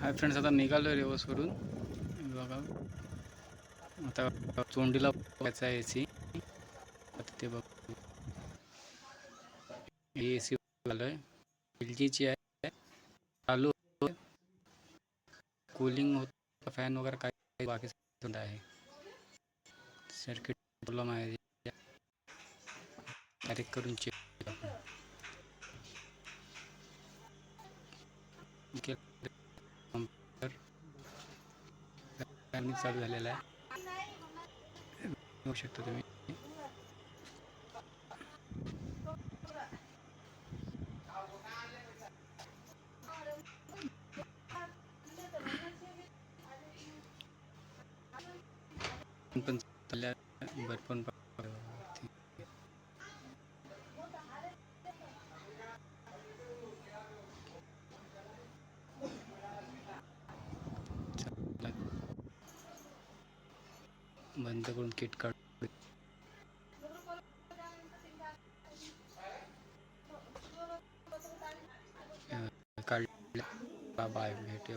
Hi friends, आता निघालो आहे रेवसवरून. बघा, आता चोंडीला बघायचा आहे AC. आता ते बघ, AC आलोय, LGची आहे, चालू कूलिंग होत, फॅन वगैरे काय बाकी सगळं आहे. सर्किट प्रॉब्लेम आहे, डायरेक्ट करून चेक चालू झालेला आहे, बघू शकता तुम्ही. पण चालल्या भरपूर बंद करून किट काढ काढले. बाय, भेटूया.